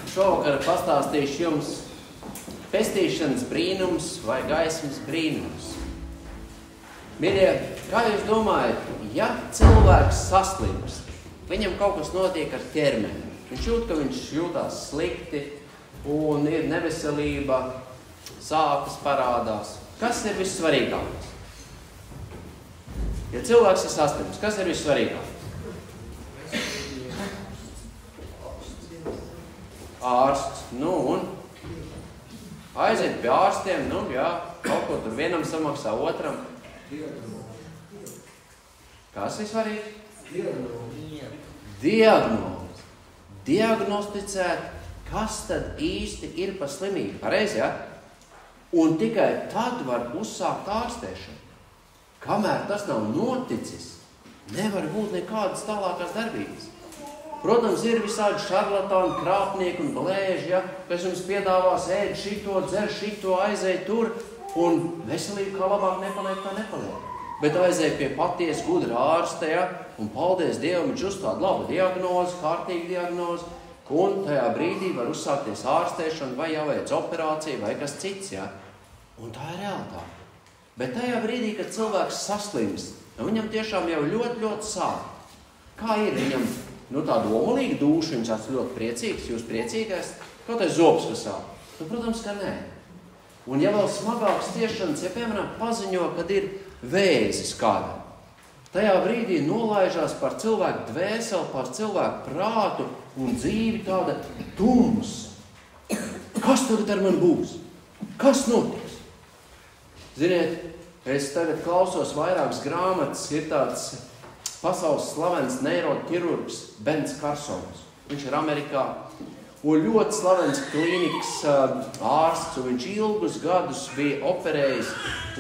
Šovakar pastāstīšu jums pestīšanas brīnums vai gaismas brīnums. Mīļie, kā jūs domājat, ja cilvēks saslimst, viņam kaut kas notiek ar ķermeni, viņš jūt, ka viņš jūtās slikti un ir neveselība, sāpes parādās. Kas ir vissvarīgākais? Ja cilvēks ir saslimts, kas ir vissvarīgākais? Ārsts, un aiziet pie ārstiem, kaut ko tur vienam samaksā otram. Kas ir svarīgi? Diagnoze. Diagnosticēt, kas tad īsti ir pa slimību. Pareizi, ja? Un tikai tad var uzsākt ārstēšanu. Kamēr tas nav noticis, nevar būt nekādas tālākās darbības. Protams, ir visādi šarlatāni, krāpnieki un blēži, ja, kas jums piedāvās ēd šito, dzer šito, aizēj tur, un veselība kā labāk nepaliek, tā nepaliek. Bet aizēj pie patiesa gudra ārsta, ja, un paldies Dievam, viņš uzstāda labu diagnozi, kārtīgu diagnozi, un tajā brīdī var uzsākties ārstēšana, vai jāveic operācija, vai kas cits, ja. Un tā ir realitāte. Bet tajā brīdī, kad cilvēks saslimst, viņam tiešām jau ļoti sāp. Kā ir viņam? Tāda omulīga dūša, viņš esat ļoti priecīgs, jūs priecīgais, kaut aiz zobs, kas sāp. Protams, ka nē. Un ja vēl smagāks ciešanas, ja piemēram paziņo, kad ir vēzis kādam, tajā brīdī nolaižās par cilvēku dvēseli, par cilvēku prātu un dzīvi tāda tumsa. Kas tagad ar mani būs? Kas notiks? Ziniet, es tagad klausos vairākas grāmatas, ir tāds pasaules slavens neiroķirurgs Bens Karsons. Viņš ir Amerikā un ļoti slavens klīnikas ārsts, un viņš ilgus gadus bija operējis,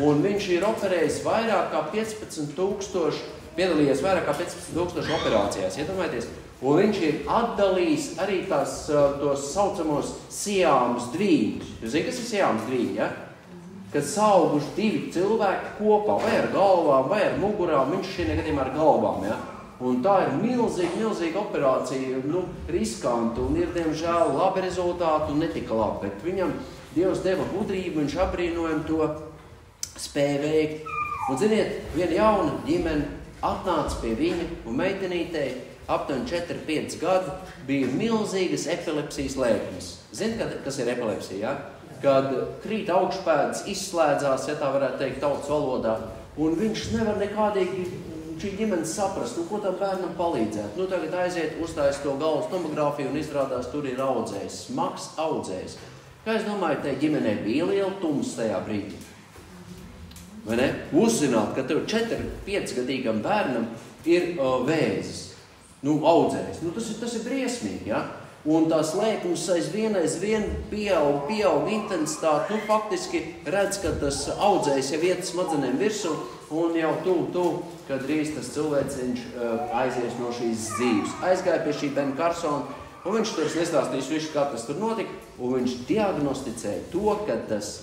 un viņš ir operējis vairāk kā 15,000, piedalījies vairāk kā 15,000 operācijās, iedomājieties, un viņš ir atdalījis arī tos saucamos Siāmas dvīņus. Jūs zināt, kas ir Siāmas dvīņi, ja? Kad sauguši divi cilvēki kopā, vai ar galvām, vai ar mugurām, viņš šī negadījumā ar galvām, ja? Un tā ir milzīga operācija, riskanti, un ir, diemžēl, labi rezultāti un netika labi, bet viņam Dievs deva gudrību, viņš apbrīnojami to spēja veikt. Un, ziniet, viena jauna ģimene atnāca pie viņa, un meitenītei aptuveni 4-5 gadu bija milzīgas epilepsijas lēkmes. Ziniet, kas ir epilepsija, ja? Kad krīt augšpēdas, izslēdzās, ja tā varētu teikt tautas valodā, un viņš nevar nekādīgi šī ģimene saprast, ko tam bērnam palīdzēt. Tagad aiziet, uztājas to galvas tomogrāfiju un izrādās, tur ir audzējs, smags audzējs. Kā es domāju, tai ģimenei bija liela tumsa tajā brīdī? Vai ne? Uzzināt, ka tev 4-5 gadīgam bērnam ir vēzis, audzējs. Tas ir briesmīgi, ja? Un tās lēkums aizvien pieaug intensitāti. Faktiski redz, ka tas audzējs jau iet smadzenēm virsū un jau tuvu, kad drīz tas cilvēciņš aizies no šīs dzīves. Aizgāja pie šī Bena Karsona, un viņš tur nestāstīs visu, kā tas tur notika, un viņš diagnosticēja to, ka tas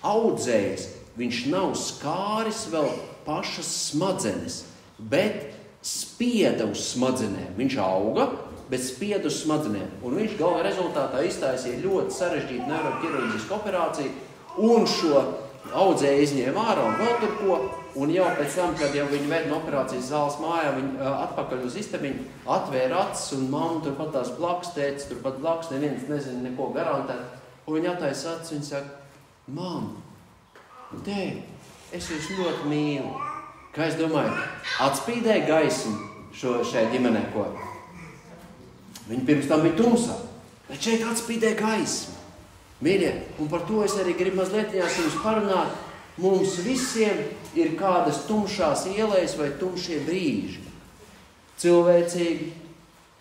audzējs, viņš nav skāris vēl pašas smadzenes, bet spieda uz smadzenēm. Viņš auga, bet spied uz smadzenēm. Un viņš galvā rezultātā iztaisīja ļoti sarežģītu neiroķirurģisku operāciju, un šo audzēju izņēma ārā un vēl tur ko, un jau pēc tam, kad jau viņi ved no operācijas zāles mājā, viņi atpakaļ uz istabiņu, atvēra acis, un mamma turpat tās blakus, tētis turpat blakus, neviens nezina neko garantēt, un viņi attaisa acis, viņi saka, mamma, tēti, es jūs ļoti mīlu. Kā es domāju, atspīdēja gaismu šai ģimenei, ko? Viņi pirms tam bija tumsā, bet šeit atspīdēja gaismu. Mīļie, un par to es arī gribu mazliet jums parunāt. Mums visiem ir kādas tumšās ielejas vai tumšie brīži. Cilvēcīgi,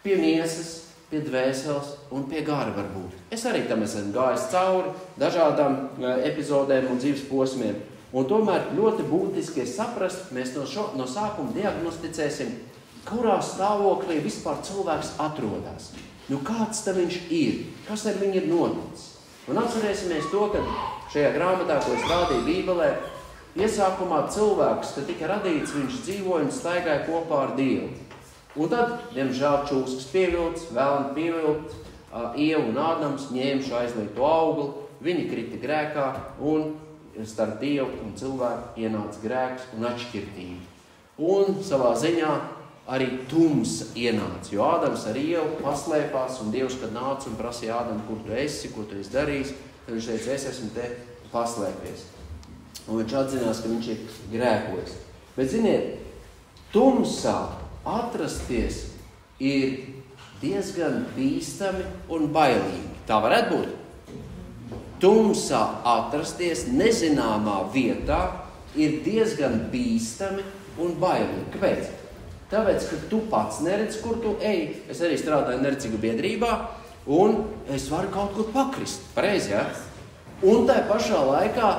pie miesas, pie dvēseles un pie gara varbūt. Es arī tam esmu gājis cauri dažādām epizodēm un dzīves posmiem. Un tomēr ļoti būtiski ir saprast, mēs no sākuma diagnosticēsim, kurā stāvoklī vispār cilvēks atrodas. Kāds tam viņš ir? Kas ar viņu ir noticis? Un atcerēsimies to, ka šajā grāmatā, ko es rādīju Bībelē, iesākumā cilvēks, kad tika radīts, viņš dzīvoja un staigāja kopā ar Dievu. Un tad, diemžēl, čūskas pievilts, vēlni pievilkt, Ieva un Ādams ņēma šo aizliegto augli, viņi krita grēkā un starp Dievu un cilvēku ienāca grēks un atšķirtība. Un savā ziņā arī tumsa ienāca, jo Ādams ar Ievu paslēpās un Dievs, kad nāca un prasīja Ādam, kur tu esi darījis, tad viņš teica, es esmu te paslēpies. Un viņš atzinās, ka viņš ir grēkojis. Bet ziniet, tumsā atrasties ir diezgan bīstami un bailīgi. Tā varētu būt. Tumsā atrasties nezināmā vietā ir diezgan bīstami un bailīgi. Kāpēc? Tāpēc, ka tu pats neredz, kur tu ej. Es arī strādāju neredzīgu biedrībā un es varu kaut kur pakrist. Pareizi, ja? Un tā pašā laikā,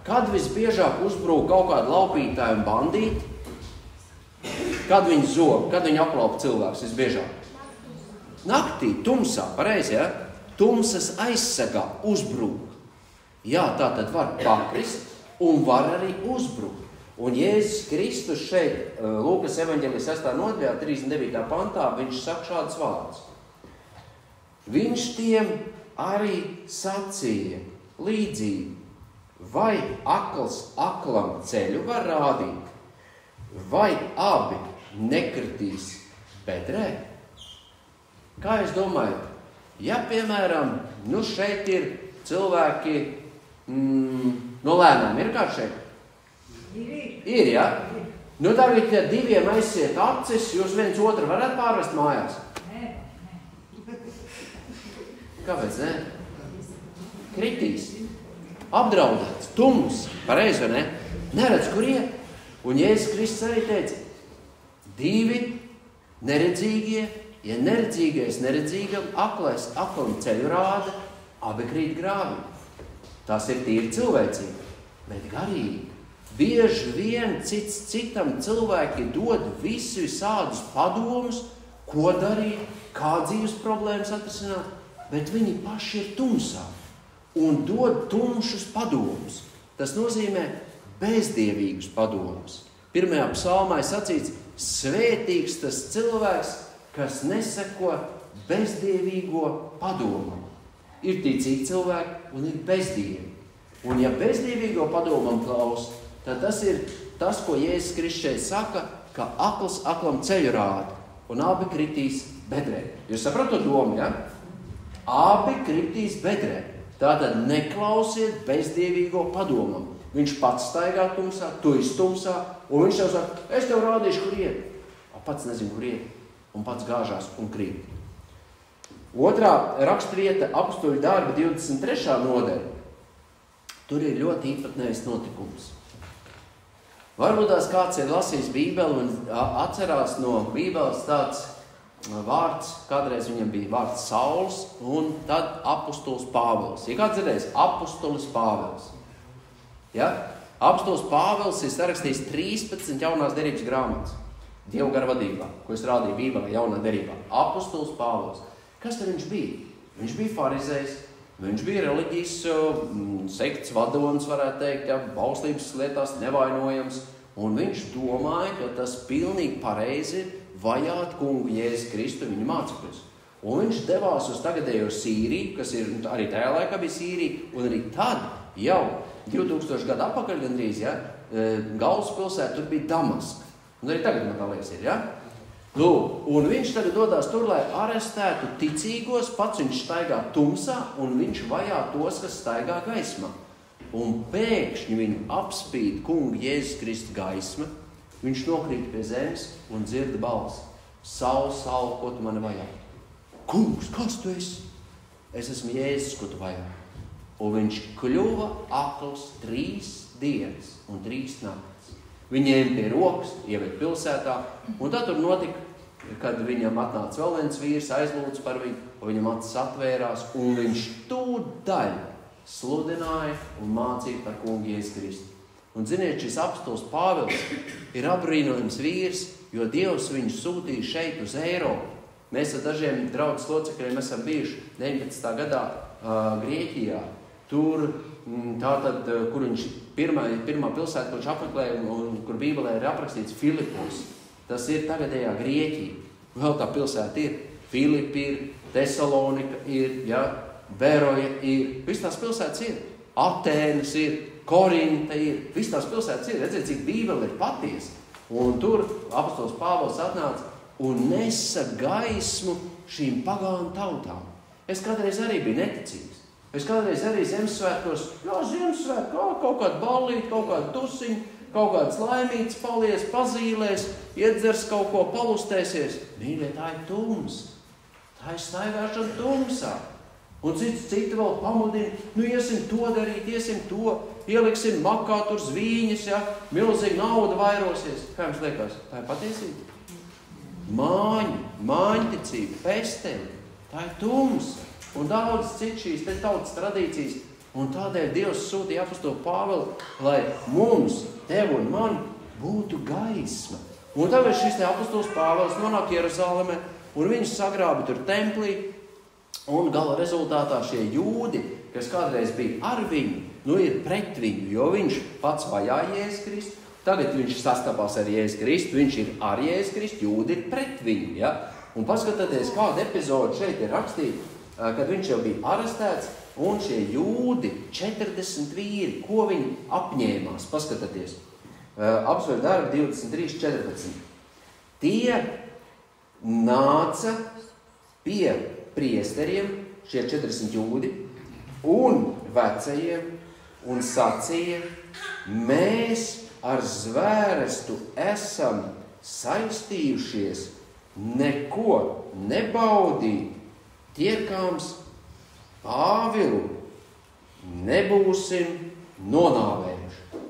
kad visbiežāk uzbrūk kaut kādu laupītāju un bandīti, kad viņi zog, kad viņi aplaupa cilvēks visbiežāk? Naktī, tumsā, pareizi, ja? Tumsas aizsegā uzbrūk. Jā, tā tad var pakrist un var arī uzbrukt. Un Jēzus Kristus šeit, Lūkas evaņģēlijas 6. nodaļā, 39. pantā, viņš saka šādus vārdus. Viņš tiem arī sacīja līdzību, vai akls aklam ceļu var rādīt, vai abi nekritīs bedrē? Kā jūs domājat? Ja, piemēram, šeit ir cilvēki no Lēnām, ir kāds šeit? Ir, ja? Tagad, ja diviem aiziet acis, jūs viens otru varat pārvest mājās? Nē. Kāpēc, ne? Kritīs. Apdraudēts, tums, pareizi, vai ne? Neredz, kur iet. Un Jēzus Kristus arī teica, divi neredzīgie, ja neredzīgais neredzīgam, aklais aklam ceļu rāda, abi krīt grāvī. Tas ir tīri cilvēcīgi, bet garīgi. Bieži vien citam cilvēki dod visādus padomus, ko darīt, kā dzīves problēmas atrisināt, bet viņi paši ir tumsā un dod tumšus padomus. Tas nozīmē bezdievīgus padomus. 1. psalmā ir sacīts, svētīgs tas cilvēks, kas neseko bezdievīgo padomam. Ir ticīgi cilvēki un ir bezdievi. Un ja bezdievīgo padomam klaus, tad tas ir tas, ko Jēzus Kristus šeit saka, ka akls aklam ceļu rāda un abi kritīs bedrē. Jūs sapratat domu, ja? Abi kritīs bedrē. Tātad neklausiet bezdievīgo padomam. Viņš pats staigā tumsā, tu esi tumsā, un viņš tev saka, es tev rādīšu, kur iet. Pats nezinu, kur iet, un pats gāžās un krīt. Otrā rakstvieta Apostoļu darba 23. nodaļa. Tur ir ļoti īpatnējs notikums. Varbūt tās kāds ir lasījis Bībeli un atcerās no Bībeles tāds vārds, kādreiz viņam bija vārds Sauls, un tad apostols Pāvils. Ja kāds dzirdējis? Apostolis Pāvils. Ja? Apostols Pāvils ir sarakstījis 13 jaunās derības grāmatas. Dievu gara vadībā, ko es rādīju Bībelē jaunā derībā. Apostols Pāvils. Kas tad viņš bija? Viņš bija farizējs, viņš bija reliģijas sekts vadonis, varētu teikt, ja, bauslības lietās nevainojams, un viņš domāja, ka tas pilnīgi pareizi ir vajāt kungu Jēzus Kristu viņa mācekļus. Un viņš devās uz tagadējo Sīriju, kas ir arī tajā laikā bija Sīrija, un arī tad jau 2000 gadu atpakaļ gandrīz, ja, galvaspilsēta tur bija Damaska. Un arī tagad, man tā liekas, ir, ja? Un viņš tagad dodās tur, lai arestētu ticīgos, pats viņš staigā tumsā, un viņš vajā tos, kas staigā gaismā. Un pēkšņi viņu apspīd kungu Jēzus Kristu gaisma, viņš nokrīt pie zemes un dzird balsi. Saul, Saul, ko tu mani vajā? Kungs, kas tu esi? Es esmu Jēzus, ko tu vajā. Un viņš kļuva akls 3 dienas un 3 naktis. Viņiem pie rokas ieved pilsētā, un tad tur notika, kad viņam atnāca vēl viens vīrs, aizlūdz par viņu, un viņam acis atvērās, un viņš tūdaļ sludināja un mācīja par kungu Jēzus Kristu. Un ziniet, šis apostols Pāvils ir apbrīnojams vīrs, jo Dievs viņu sūtīja šeit uz Eiropu. Mēs ar dažiem draudzes locekļiem esam bijuši 19. gadā Grieķijā. Tur, tātad, kur viņš pirmā pilsēta, kur viņš apmeklēja un kur Bībelē ir aprakstīts Filipos. Tas ir tagadējā Grieķija. Vēl tā pilsēta ir. Filipi ir, Tesalonika ir, ja, Beroja ir, viss tās pilsētas ir. Atēnas ir, Korinta ir, viss tās pilsētas ir. Redziet, cik Bībele ir patiesa. Un tur apostols Pāvils atnāca un nesa gaismu šīm pagānu tautām. Es kādreiz arī biju neticīgs. Es kādreiz arī Ziemassvētkos, Ziemassvētku, kaut kādu ballīti, kaut kādu tusiņu, kaut kāds laimīts palies, pazīlēs, iedzers kaut ko, palustēsies. Mīļie, tā ir tumsa. Tā ir staigāšana tumsā. Un citi vēl pamudina, iesim to darīt, iesim to, ieliksim makā tur zvīņas, ja, milzīgi nauda vairosies. Kā jums liekas? Tā ir patiesība? Māņticība, pesteļi, tā ir tumsa. Un daudz citu šīs te tautas tradīcijas. Un tādēļ Dievs sūtīja apostolu Pāvilu, lai mums, tev un man, būtu gaisma. Un tagad šis te apostols Pāvils nonāk Jeruzalemē, un viņš sagrāba tur templī, un gala rezultātā šie jūdi, kas kādreiz bija ar viņu, ir pret viņu, jo viņš pats vajāja Jēzus Kristu. Tagad viņš sastapās ar Jēzus Kristu, viņš ir ar Jēzus Kristu, jūdi ir pret viņu. Ja? Un paskatieties, kāda epizode šeit ir rakstīta, kad viņš jau bija arestēts, un šie jūdi, 40 vīri, ko viņi apņēmās. Paskatieties, apsver darbi 23:14. Tie nāca pie priesteriem, šie 40 jūdi, un vecajiem, un sacīja, mēs ar zvērestu esam saistījušies, neko nebaudīt, tiekāms Pāvilu nebūsim nonāvējuši.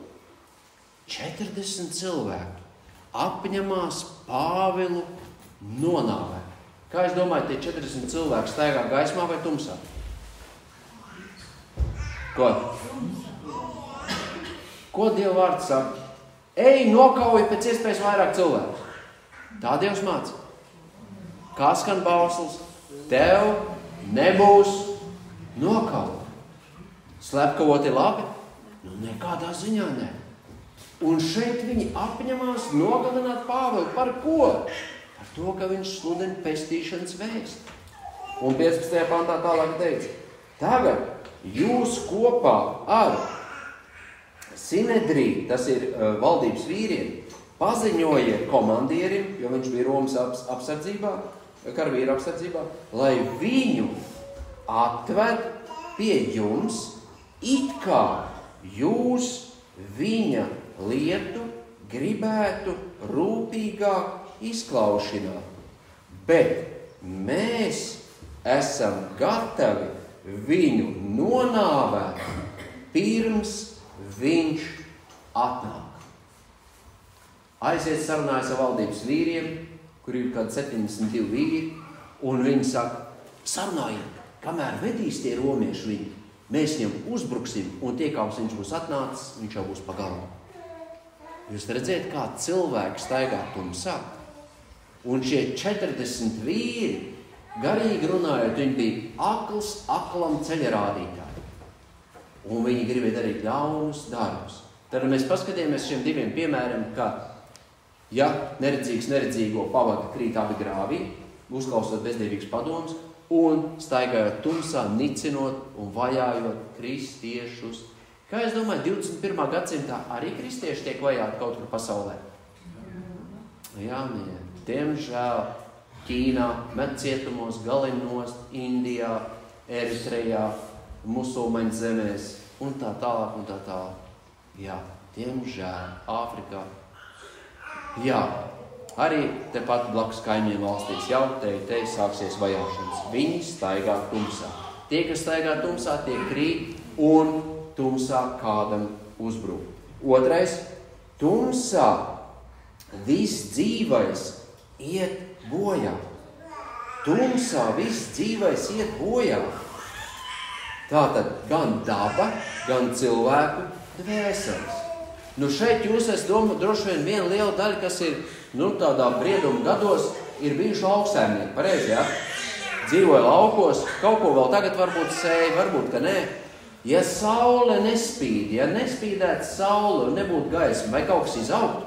40 cilvēki apņemās Pāvilu nonāvēt. Kā es domāju, tie 40 cilvēki staigā gaismā vai tumsā? Ko Dieva vārds saka? Ej, nokauj pēc iespējas vairāk cilvēku. Tā Dievs māca. Kā skan bauslis? Tev nebūs nokaut. Slepkavot ir labi? Nekādā ziņā ne. Un šeit viņi apņemās nogalināt Pāvilu. Par ko? Par to, ka viņš sludina pestīšanas vēstu. Un 15. pantā tālāk teica, tagad jūs kopā ar Sinedriju, tas ir valdības vīriem, paziņojiet komandierim, jo viņš bija Romas apsardzībā, karavīra apsardzībā, lai viņu atved pie jums, it kā jūs viņa lietu gribētu rūpīgāk izklaušināt. Bet mēs esam gatavi viņu nonāvēt, pirms viņš atnāk. Aiziet sarunājas ar valdības vīriem, kur ir kādi 72 vīri, un viņi saka, sarunājiet, kamēr vedīs tie romieši viņu, mēs viņam uzbruksim, un tiekāms viņš būs atnācis, viņš jau būs pa galu. Jūs redzēt, kā cilvēki staigā tumsā. Un šie 40 vīri, garīgi runājot, viņi bija aklam ceļa rādītāji. Un viņi gribēja darīt ļaunus darbus. Tad mēs paskatījāmies šiem diviem piemēram, ka, ja neredzīgs neredzīgo pavada krīt abi grāvī, uzklausot bezdīvīgus padomus, un staigājot tumsā, nicinot un vajājot kristiešus. Kā es domāju, 21. gadsimtā arī kristieši tiek vajāti kaut kur pasaulē? Jā, nē. Diemžēl Ķīnā, met cietumos, galinos, Indijā, Eritrejā, musulmaņu zemēs un tā tālāk un tā tālāk. Jā, diemžēl Āfrikā. Jā, arī tepat blakus kaimiņu valstīs jau te sāksies vajāšanas. Viņi staigā tumsā. Tie, kas staigā tumsā, tie krīt un tumsā kādam uzbrūk. Otrais, tumsā viss dzīvais iet bojā. Tumsā viss dzīvais iet bojā. Tātad gan daba, gan cilvēku dvēseles. Šeit jūs esat droši vien viena liela daļa, kas ir, tādā brieduma gados, ir bijuši lauksaimnieki, pareizi, ja? Dzīvoja laukos, kaut ko vēl tagad varbūt sēja, varbūt, ka nē. Ja saule nespīd, ja nespīdētu saule un nebūtu gaisma, vai kaut kas izaugtu?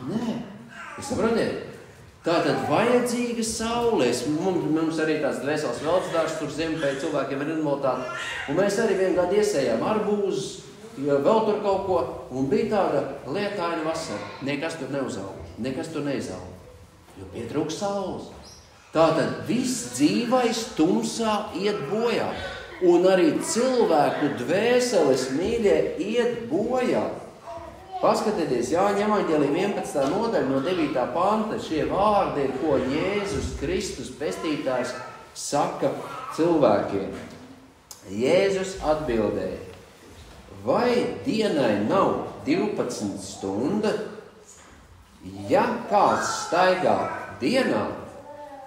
Nē. Jūs saprotiet? Tātad vajadzīga saule. Mums arī tāds dvēseles velcdārs, tur Ziempēļ cilvēkiem ir invaliditāte. Un mēs arī vienu gadu iesējām arbūzus, vēl tur kaut ko, un bija tāda lietaina vasara. Nekas tur neuzauga, nekas tur neizauga, jo pietrūks saules. Tātad viss dzīvais tumsā iet bojā, un arī cilvēku dvēseles, mīļie, iet bojā. Paskatieties, Jāņa evaņģēlija 11. nodaļa no 9. panta, šie vārdi ir, ko Jēzus Kristus pestītājs saka cilvēkiem. Jēzus atbildēja, vai dienai nav 12 stunda? Ja kāds staigā dienā,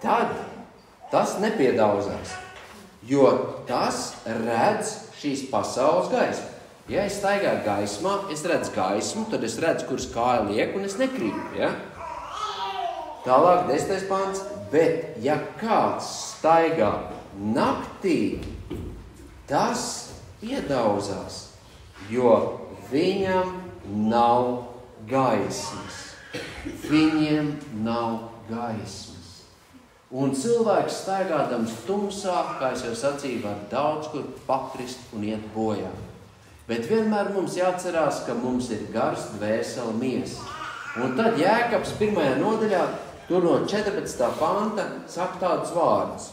tad tas nepiedauzās, jo tas redz šīs pasaules gaismu. Ja es staigāju gaismā, es redzu gaismu, tad es redzu, kuras kāja liek, un es nekrītu. Ja? Tālāk 10. pants. Bet, ja kāds staigā naktī, tas piedauzās, jo viņam nav gaismas. Viņiem nav gaismas. Un cilvēks staigādams tumsā, kā es jau sacīju, var daudz kur pakrist un iet bojā. Bet vienmēr mums jāatcerās, ka mums ir gars, dvēsele, miesa. Un tad Jēkabs 1. nodaļā, tur no 14. panta, saka tādus vārdus.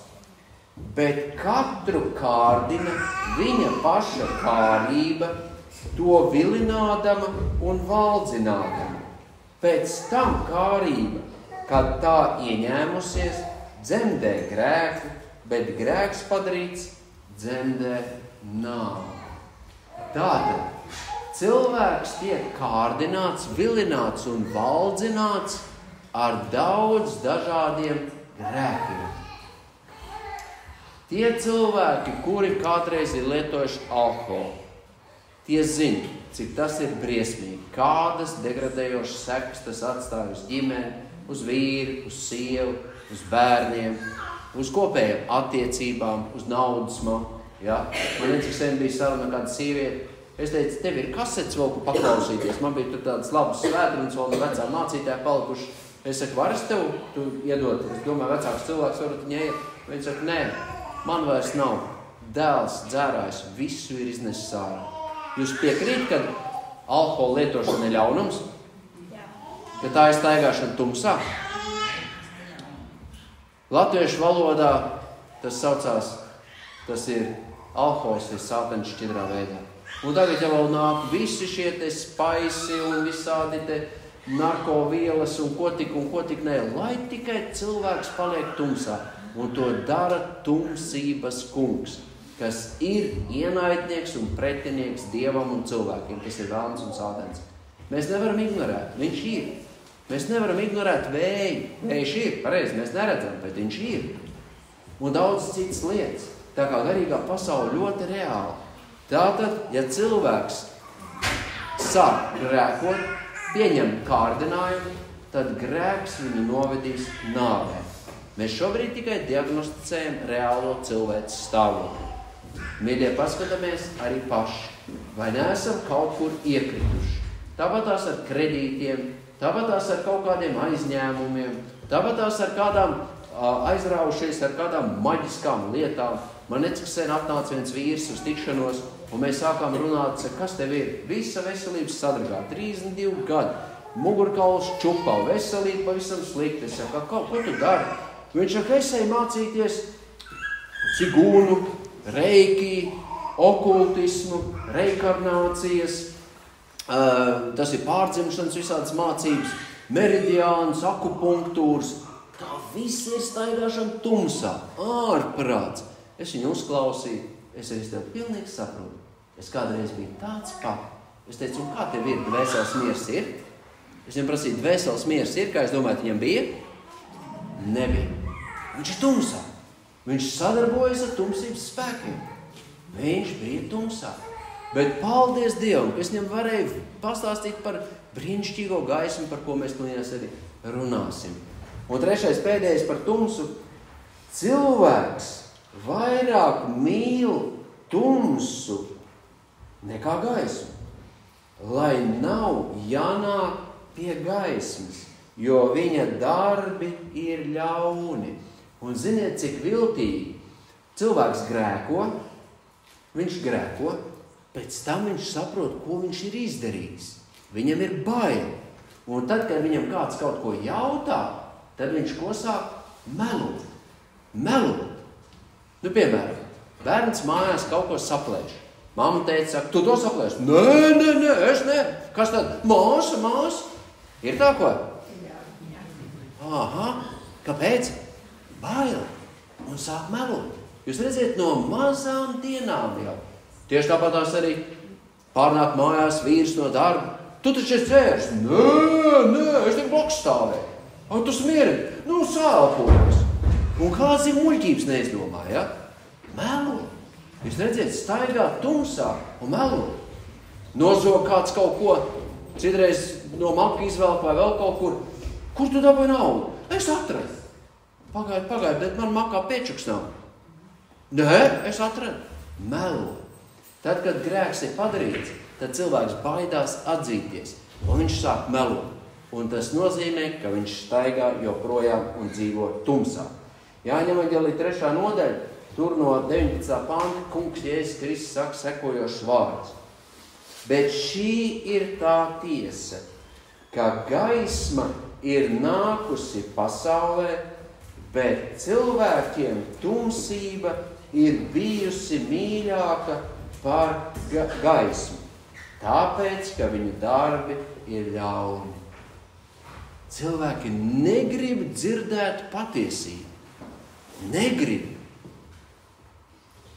Bet katru kārdina viņa paša kārība, to vilinādama un valdzinādama. Pēc tam kārība, kad tā ieņēmusies, dzemdē grēku, bet grēks padarīts dzemdē nāvi. Tātad cilvēks tiek kārdināts, vilināts un valdzināts ar daudz dažādiem grēkiem. Tie cilvēki, kuri kādreiz ir lietojuši alkoholu, tie zina, cik tas ir briesmīgi, kādas degradējošas sekas tas atstāja uz ģimeni, uz vīru, uz sievu, uz bērniem, uz kopējām attiecībām, uz naudas maku. Ja? Man cik sen bija saruna kāda sīvieta. Es teicu, tev ir kasetes vēl, ko paklausīties. Man bija tur tādas labas svētrunas, vēl no vecām mācītāja palikuši. Es saku, varas tev tu iedot? Es domāju, vecāks cilvēks varbūt viņa iet. Viņa saka, nē, man vairs nav. Dēls, dzērājs, visu ir iznesis ārā. Jūs piekrīt, ka alkohola lietošana ir ļaunums? Ka tā ir staigāšana tumsā? Latviešu valodā tas saucās, tas ir alkohols ir sātaņš šķidrā veidā. Un tagad jau vēl nāk visi šie te spaisi un visādi te narkovielas un ko tik ne. Lai tikai cilvēks paliek tumsā. Un to dara tumsības kungs, kas ir ienaidnieks un pretinieks Dievam un cilvēkiem, kas ir vēlns un sātaņs. Mēs nevaram ignorēt, viņš ir. Mēs nevaram ignorēt vēju. Vējš ir, pareizi, mēs neredzam, bet viņš ir. Un daudz citas lietas. Tā kā garīgā pasaule ļoti reāla. Tātad, ja cilvēks sāk grēkot, pieņem kārdinājumu, tad grēks viņu novedīs nāvē. Mēs šobrīd tikai diagnosticējam reālo cilvēces stāvokli. Mīļie, paskatāmies arī paši, vai neesam kaut kur iekrituši. Tāpatās ar kredītiem, tāpatās ar kaut kādiem aizņēmumiem, tāpatās ar kādām aizraujušies ar kādām maģiskām lietām. Man necik sen atnāca viens vīrs uz tikšanos, un mēs sākām runāt, kas tev ir? Visa veselības sadragā, 32 gadi, mugurkauls čupā, veselība pavisam slikti. Es saku, ko tu dari? Viņš saka, es eju mācīties cigūnu, reiki, okultismu, reinkarnācijas, tas ir pārdzimšanas visādas mācības, meridiāns, akupunktūras. Tā viss ir staigāšana tumsā, ārprāts. Es viņu uzklausīju, es tev pilnīgi saprotu. Es kādreiz biju tāds pat. Es teicu, un kā tev ir? Dvēseles miers ir? Es viņam prasīju, dvēseles miers ir, kā es domāju, viņam bija? Nebija. Viņš ir tumsā. Viņš sadarbojas ar tumsības spēkiem. Viņš bija tumsā. Bet paldies Dievam, ka es viņam varēju pastāstīt par brīnišķīgo gaismu, par ko mēs tūlīt arī runāsim. Un trešais, pēdējais par tumsu. Cilvēks vairāk mīl tumsu nekā gaismu, lai nav jānāk pie gaismas. jo viņa darbi ir ļauni. Un ziniet, cik viltīgi cilvēks grēko, viņš grēko, pēc tam viņš saprot, ko viņš ir izdarījis. Viņam ir bail. Un tad, kad viņam kāds kaut ko jautā, tad viņš ko sāk? Melot. Nu, piemēram, bērns mājās kaut ko saplēš. Mamma teica, saka, tu to saplēš? Nē, es ne. Kas tad? Māsa. Ir tā ko? Aha, kāpēc? Bail. Un sāk melot. Jūs redziet, no mazām dienām jau. Tieši tāpatās arī pārnāk mājās vīrs no darba. Tu taču esi dzērs? Nē, es tik blakus stāvēju. Tu smieri, sāpojas. Un kāds ir muļķības neizdomā, ja? Melo. Jūs redziet, staigā tumsā un melo. Nozog kāds kaut ko, citreiz no maka izvelk vai vēl kaut kur. Kur tu dabūji naudu? Es atradu. Pagaid, bet man makā pečuks nav. Nē, es atradu. Melo. Tad, kad grēks ir padarīts, tad cilvēks baidās atzīties, un viņš sāk melot. Un tas nozīmē, ka viņš staigā joprojām un dzīvo tumsā. Jāņem evaņģēlija 3. nodaļa, tur no 19. panta kungs Jēzus Kristus saka sekojošus vārdus. Bet šī ir tā tiesa, ka gaisma ir nākusi pasaulē, bet cilvēkiem tumsība ir bijusi mīļāka par gaismu. Tāpēc, ka viņu darbi ir ļauni. Cilvēki negrib dzirdēt patiesību. Negrib.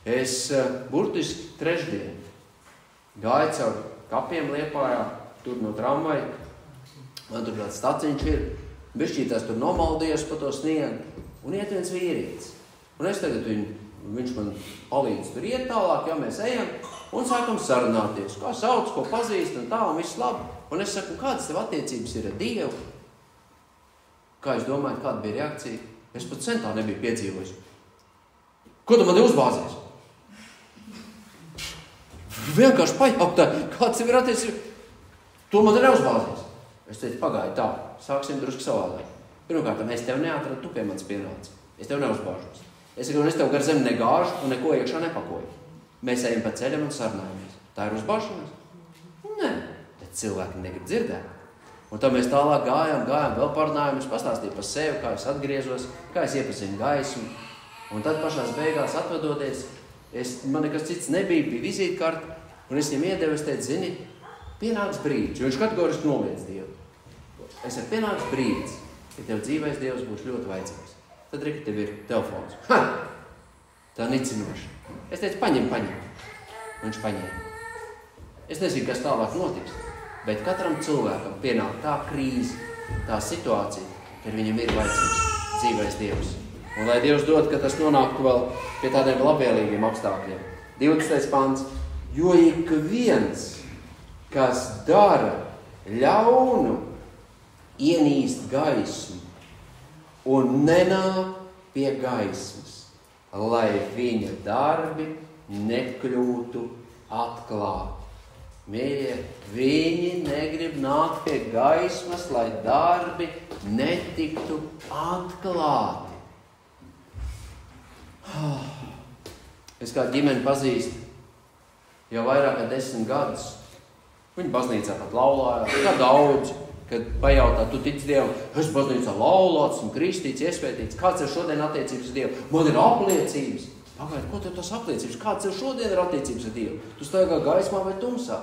Es burtiski trešdien gāju caur kapiem Liepājā, tur no tramvaja. Man tur tāds staciņš ir. Bišķītās tur nomaldījos pa to sniegu. Un iet viens vīrietis. Un es tagad viņš man palīdz tur iet tālāk, ja mēs ejam. Un sākam sarunāties, kā sauc, ko pazīst, un tā, un viss labi. Un es saku, kādas tev attiecības ir ar Dievu? Kā jūs domājat, kāda bija reakcija? Es pat centā nebiju piedzīvojis. Ko tu mani uzbāzies? Vienkārši pajautā, kāds tev ir attiecības? To man ir uzbāzies. Es teicu, pagāju tā, sāksim drusku savādāk. Pirmkārt, es tev neatradu, tu pie manis pienāci. Es tev neuzbāžos. Es saku, un es tev gar zemi negāžu un neko iekšā nepakoju. Mēs ejam pa ceļam un sarunājamies. Tā ir uzbāšanās? Nē, tad cilvēki negrib dzirdēt. Un tad mēs tālāk gājām, vēl parunājām, es pastāstīju par sevi, kā es atgriezos, kā es iepazinu gaismu. Un tad pašās beigās atvadoties, man nekas cits nebija, bija vizītkarte, un es viņam iedevu, es teicu, zini, pienāks brīdis, jo viņš kategoriski noliedz Dievu. Es saku, pienāks brīdis, ka tev dzīvēs Dievs būs ļoti vajadzīgs. Tad arī, ka tev ir telefons. Tā nicinoši. Es teicu, paņem. Viņš paņēma. Es nezinu, kas tālāk notiks, bet katram cilvēkam pienāk tā krīze, tā situācija, kad viņam ir vajadzīgs dzīvēs Dievs. Un lai Dievs dod, ka tas nonāktu vēl pie tādiem labvēlīgiem apstākļiem. 20. pants. Jo ik viens, kas dara ļaunu, ienīst gaismu un nenāk pie gaismas, lai viņa darbi nekļūtu atklāti. Mīļie, viņi negrib nākt pie gaismas, lai darbi netiktu atklāti. Es kā ģimeni pazīstu jau vairāk kā 10 gadus. Viņi baznīcā pat laulāja, kā daudz, kad pajautā, tu tici Dievam, es baznīcā laulāts, esmu kristīts, iesvētīts, kāds ir šodien attiecības ar Dievu? Man ir apliecības. Pagaid, ko tev tas apliecības? Kāds ir šodien ir attiecības ar Dievu? Tu staigā gaismā vai tumsā?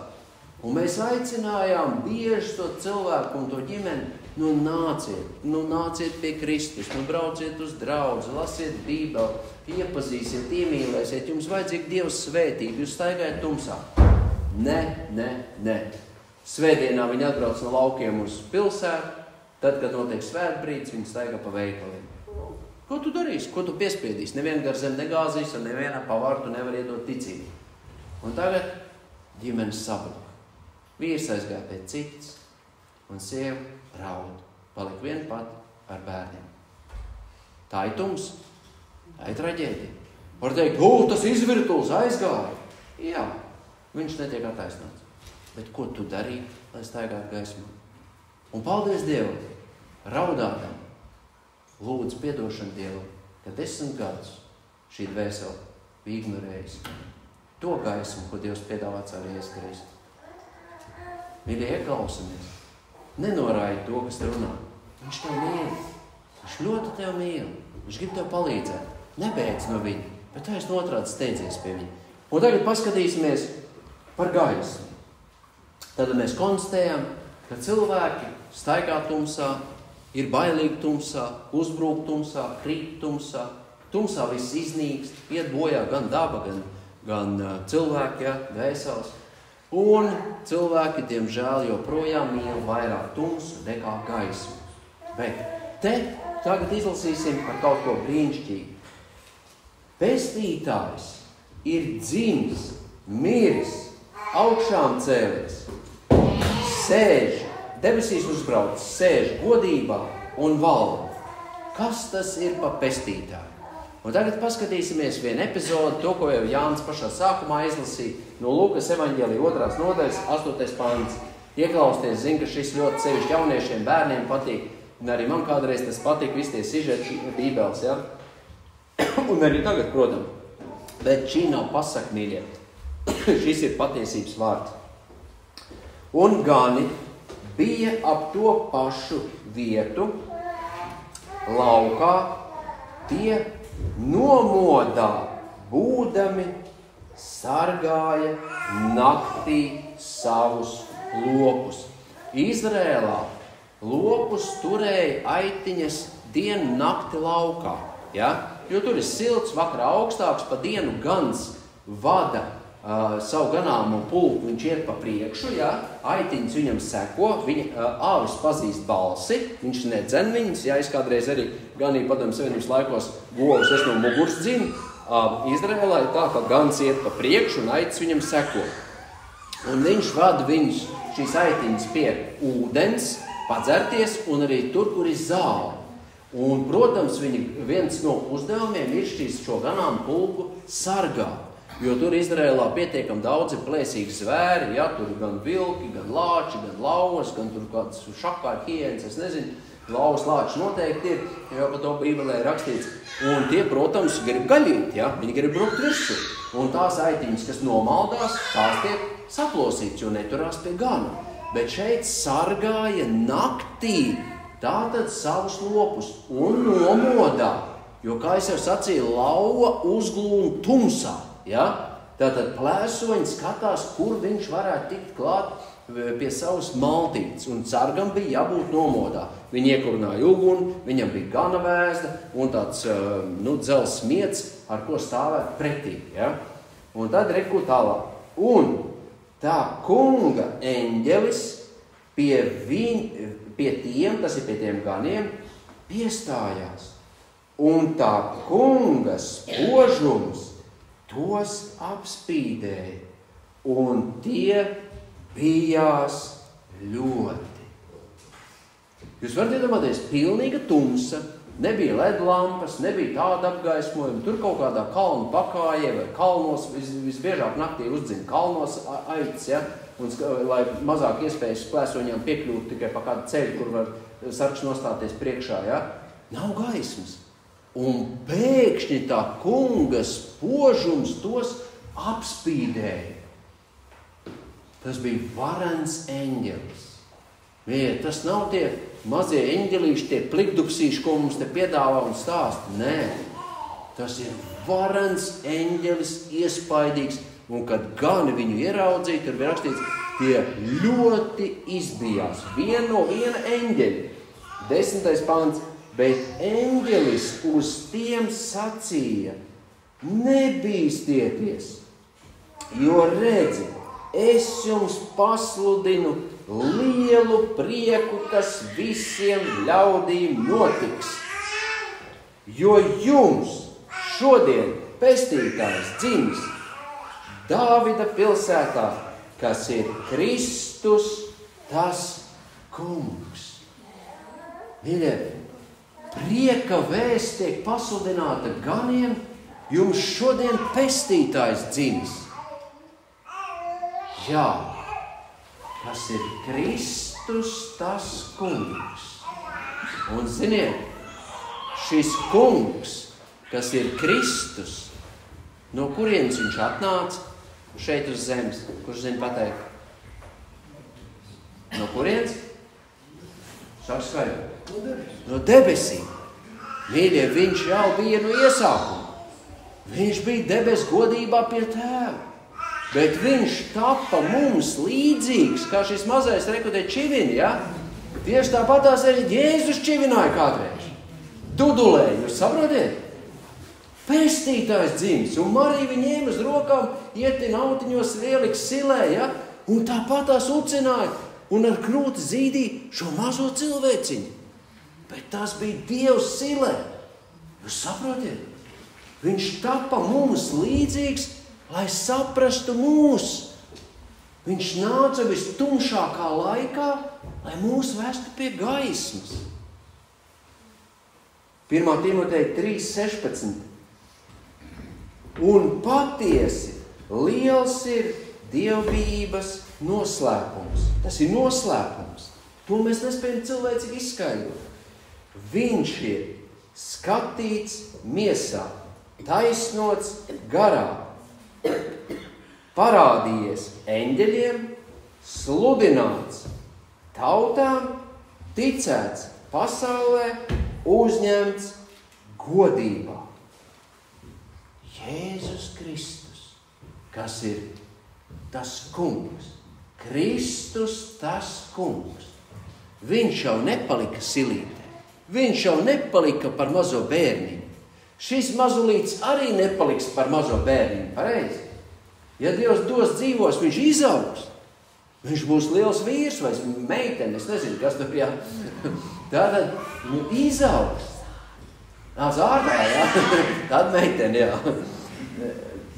Un mēs aicinājām bieži to cilvēku un to ģimeni, nāciet pie Kristus, brauciet uz draudzi, lasiet Bībeli, iepazīsiet, iemīlēsiet, jums vajadzīga Dieva svētība, jūs staigājat tumsā. Nē. Svētdienā viņi atbrauc no laukiem uz pilsētu, tad, kad notiek svētbrīdis, viņi staigā pa veikaliem. Ko tu darīsi? Ko tu piespiedīsi? Nevienu gar zem negāzīs, un nevienā pavāru tu nevar iedot ticību. Un tagad ģimenes sabruka. Vīrs aizgāja pēc citas, un sieva raud. Palika vien pat ar bērniem. Tā ir tums. Tā ir traģēdija. Var teikt, tas izvirtuls aizgāja. Jā, viņš netiek attaisnots. Bet ko tu darīji, lai staigātu gaismā? Un paldies Dievam, raudādam, lūdzu piedošanu Dievam, ka 10 gadus šī dvēsele bija ignorējusi to gaismu, ko Dievs piedāvā caur Jēzu Kristu. Mīļie, ieklausamies. Nenorādi to, kas te runā. Viņš tev mīl. Viņš ļoti tev mīl. Viņš grib tev palīdzēt. Nebeidz no viņa, bet taisn otrādi steidzies pie viņa. Un tagad paskatīsimies par gaismu. Tad mēs konstatējam, ka cilvēki staigā tumsā, ir bailīgi tumsā, uzbrūk tumsā, krīt tumsā. Tumsā viss iznīkst, iet bojā gan daba, gan cilvēki, ja, dvēseles. Un cilvēki, diemžēl, joprojām mīl vairāk tumsu nekā gaismu. Bet te tagad izlasīsim par kaut ko brīnišķīgu. Pestītājs ir dzimis, miris, augšām cēlies, sēž, debesīs uzbrauc, sēž godībā un valda. Kas tas ir pa pestītāju? Un tagad paskatīsimies vienu epizodi, to, ko jau Jānis pašā sākumā izlasīja no Lukas evaņģēlija 2. nodaļas 8. pants. Ieklausties, zinu, ka šis ļoti sevišķi jauniešiem, bērniem patīk, un arī man kādreiz tas patīk, visi tie sižeti bībeles, ja? Un arī tagad, protams. Bet šī nav pasaka, mīļie. Šis ir patiesības vārds. Un gani bija ap to pašu vietu, laukā, tie nomodā būdami sargāja naktī savus lopus. Izrēlā lopus turēja aitiņas dienu nakti laukā, ja? Jo tur ir silts, vakarā augstāks, pa dienu gans vada savu ganāmo pulku, viņš iet pa priekšu, ja? Aitiņas viņam seko, viņa āvis pazīst balsi, viņš nedzen viņas, ja? Es kādreiz arī ganīju Padomju Savienības laikos govus, es no muguras dzinu, Izrēlā ir tā, ka gans iet pa priekšu un aitis viņam seko. Un viņš vada viņus, šīs aitiņas pie ūdens, padzerties un arī tur, kur ir zāle. Un, protams, viens no uzdevumiem ir šo ganāmu pulku sargāt. Jo tur Izrēlā pietiekam daudz ir plēsīgi zvēri, ja, tur gan vilki, gan lāči, gan lauvas, gan tur kāds šakāri, hienas, es nezinu, lauvas lāči noteikti ir, jo pa to Bībelē ir rakstīts. Un tie, protams, grib gaļīt, ja, viņi grib brukt visu. Un tās aitiņas, kas nomaldās, tās tiek saplosītas, jo neturās pie gana. Bet šeit sargāja naktī tātad savus lopus un nomodā, jo, kā es jau sacīju, lauva uzglūna tumsā. Ja? Tātad plēsoņi skatās, kur viņš varētu tikt klāt pie savas maltītes, un sargam bija jābūt nomodā. Viņi iekurināja uguni, viņam bija gana vēzda un tāds dzels smieds, ar ko stāvēt pretī. Ja? Un tad reku tālāk. Un tā kunga eņģelis pie tiem, tas ir pie tiem ganiem, piestājās. Un tā kunga spožums tos apspīdēja, un tie bijās ļoti. Jūs varat iedomāties, pilnīga tumsa, nebija LED lampas, nebija tāda apgaismojuma, tur kaut kādā kalnu pakājē vai kalnos, visbiežāk naktī uzdzina kalnos aitas, ja? Un, lai mazāk iespējas plēsoņām piekļūt tikai pa kādu ceļu, kur var sargs nostāties priekšā, ja? Nav gaismas. Un pēkšņi tā kunga spožums tos apspīdēja. Tas bija varens eņģelis. Tas nav tie mazie eņģelīši, tie plikdupsīši, ko mums te piedāvā un stāsta. Nē, tas ir varens eņģelis, iespaidīgs. Un kad gani viņu ieraudzīja, tur bija rakstīts, tie ļoti izbijās. Viena eņģeļa. 10. pants. Bet eņģelis uz tiem sacīja, nebīstieties, jo redzi, es jums pasludinu lielu prieku, kas visiem ļaudīm notiks. Jo jums šodien pestītājs dzimis Dāvida pilsētā, kas ir Kristus, tas kungs. Mīļie, prieka vēsts tiek pasludināta ganiem, jums šodien pestītājs dzimis. Jā, kas ir Kristus, tas kungs. Un ziniet, šis kungs, kas ir Kristus, no kurienes viņš atnāca šeit uz zemes? Kurš zina pateikt? No kurienes? Saka skaidri. No debesīm. Mīļie, viņš jau bija no iesākuma. Viņš bija debes godībā pie Tēva. Bet viņš tapa mums līdzīgs, kā šis mazais rekudē čivini, ja? Tieši tāpatās arī Jēzus čivināja kādreiz. Dudulēja, jūs saprotiet? Pestītājs dzimis, un Marija viņu ņēma uz rokām, ietina autiņos, ieliks silē, ja? Un tāpatās ucināja, un ar krūti zīdīja šo mazo cilvēciņu. Bet tas bija Dievs silē. Jūs saprotiet? Viņš tapa mums līdzīgs, lai saprastu mūs. Viņš nāca vistumšākā laikā, lai mūs vestu pie gaismas. 1. Timoteja 3.16. Un patiesi liels ir dievbijības noslēpums. Tas ir noslēpums. To mēs nespējam cilvēcīgi izskaidrot. Viņš ir skatīts miesā, taisnots garā, parādījies eņģeļiem, sludināts tautām, ticēts pasaulē, uzņemts godībā. Jēzus Kristus, kas ir tas kungs, Kristus tas kungs, viņš jau nepalika silītē, viņš jau nepalika par mazo bērniņu. Šis mazulīts arī nepaliks par mazo bērniņu, pareizi? Ja Dievs dos dzīvos, viņš izaugs. Viņš būs liels vīrs vai meitene, es nezinu, kas tur jā. Tātad izaugs. Nāc ārdā, jā. Tad meitene, jā.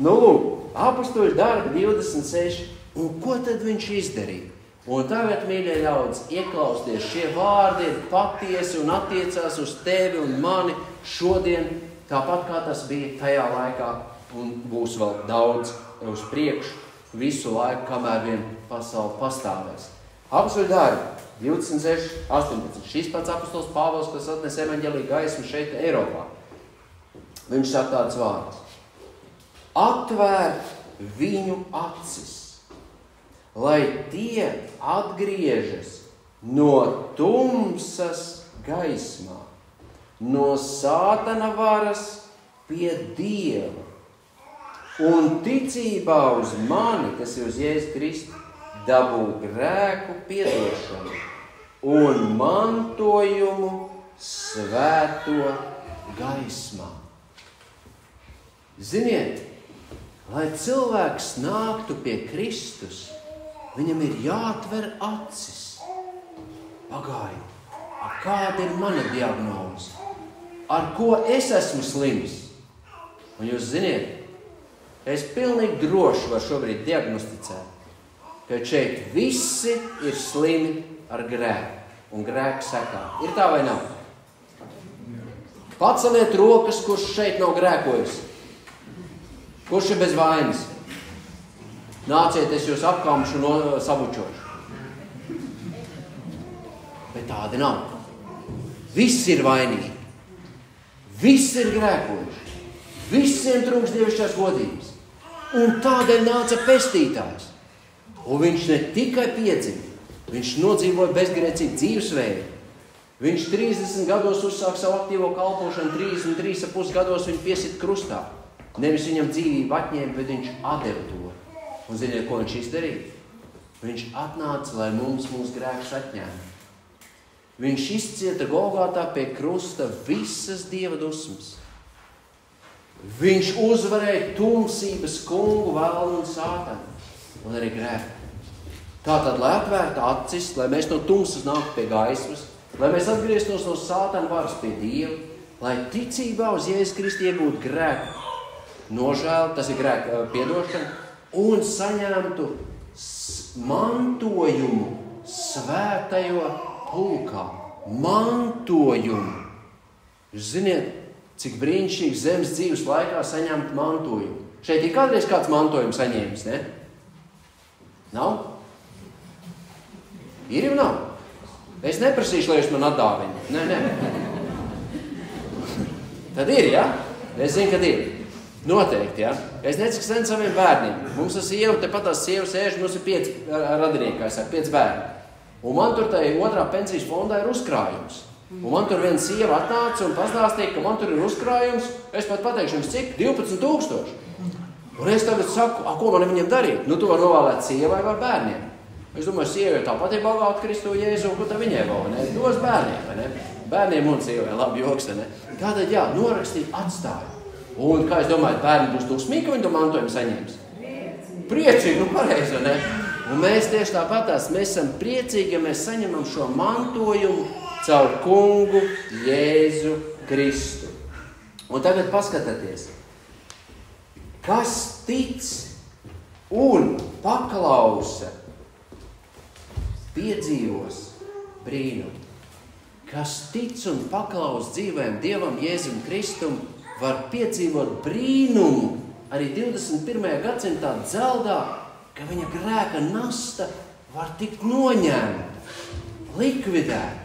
Nu, lūk, apustuļu darbi 26. Un ko tad viņš izdarīja? Un tagad, mīļie ļaudis, ieklausties, šie vārdi ir patiesi un attiecās uz tevi un mani šodien, tāpat kā tas bija tajā laikā, un būs vēl daudz uz priekšu visu laiku, kamēr vien pasauli pastāvēs. Apustuļu darbi 26, 18. Šis pats apustulis Pāvils, kas atnes evaņģēliju gaismu šeit Eiropā. Viņš saka tāds vārds. Atvērt viņu acis, lai tie atgriežas no tumsas gaismā, no sātana varas pie Dieva un ticībā uz mani, kas ir uz Jēzus Kristu, dabū grēku piedošanu un mantojumu svēto gaismā. Ziniet, lai cilvēks nāktu pie Kristus, viņam ir jāatver acis. Pagāju, kāda ir mana diagnoze? Ar ko es esmu slims? Un jūs ziniet, es pilnīgi droši varu šobrīd diagnosticēt, ka šeit visi ir slimi ar grēku un grēku sekām. Ir tā vai nav? Paceliet rokas, kurš šeit nav grēkojis. Kurš ir bez vainas? Nāciet, es jūs apkamšu un sabučošu. Bet tādi nav. Viss ir vainīgi. Viss ir grēkojuši. Visiem trūkst dievišķās godības. Un tādēļ nāca pestītājs. Un viņš ne tikai piedzima, viņš nodzīvoja bezgrēcīgu dzīvesveidu. Viņš 30 gados uzsāk savu aktīvo kalpošanu, 33,5 gados viņu piesit krustā. Nevis viņam dzīvību atņēma, bet viņš atdeva to. Un ziniet, ko viņš izdarīja? Viņš atnāca, lai mums mūsu grēkus atņēma. Viņš izcieta Golgātā pie krusta visas Dieva dusmas. Viņš uzvarēja tumsības kungu, velnu un sātanu un arī grēku. Tātad, lai atvērtu acis, lai mēs no tumsas nāktu pie gaismas, lai mēs atgrieztos no sātana varas pie Dieva, lai ticībā uz Jēzus Kristu iegūtu grēku nožēlu, tas ir grēka piedošana, un saņemtu mantojumu svētajo pulkā. Mantojumu. Jūs ziniet, cik brīnišķīgi zemes dzīves laikā saņemt mantojumu. Šeit ir kādreiz kāds mantojums saņēmis, ne? Nav? Ir jau nav? Es neprasīšu, lai jūs man atdāvina. Nē. Tad ir, ja? Es zinu, kad ir. Noteikti, ja? Es necik sen saviem bērniem. Mums ir sieva, tepat tās sievas sēž, mums ir 5 radinieki, kā es saku, 5 bērni. Un man tur tai otrā pensijas fondā ir uzkrājums. Un man tur viena sieva atnāca un pastāstīja, ka man tur ir uzkrājums. Es pat pateikšu jums, cik? 12,000. Un es tagad saku, ko man viņiem darīt? Nu, tu var novēlēt sievai vai bērniem. Es domāju, sievai tāpat ir bagāta Kristu Jēzu, ko tā viņai vēl, ne? Dos bērniem, vai ne? Bērniem un sievai, labi joks, ne? Tātad, jā, norakstīt atstāju. Un, kā es domāju, bērni būs dusmīgi, ka viņi to mantojumu saņems? Priecīgi, nu pareizi, ne? Un mēs tieši tāpatās, mēs esam priecīgi, ja mēs saņemam šo mantojumu caur kungu Jēzu Kristu. Un tagad paskatieties, kas tic un paklausa, piedzīvos brīnumu. Kas tic un paklaus dzīvēm Dievam Jēzum Kristum, var piedzīvot brīnumu arī 21. gadsimtā dzeldā, ka viņa grēka nasta var tikt noņemta, likvidēta,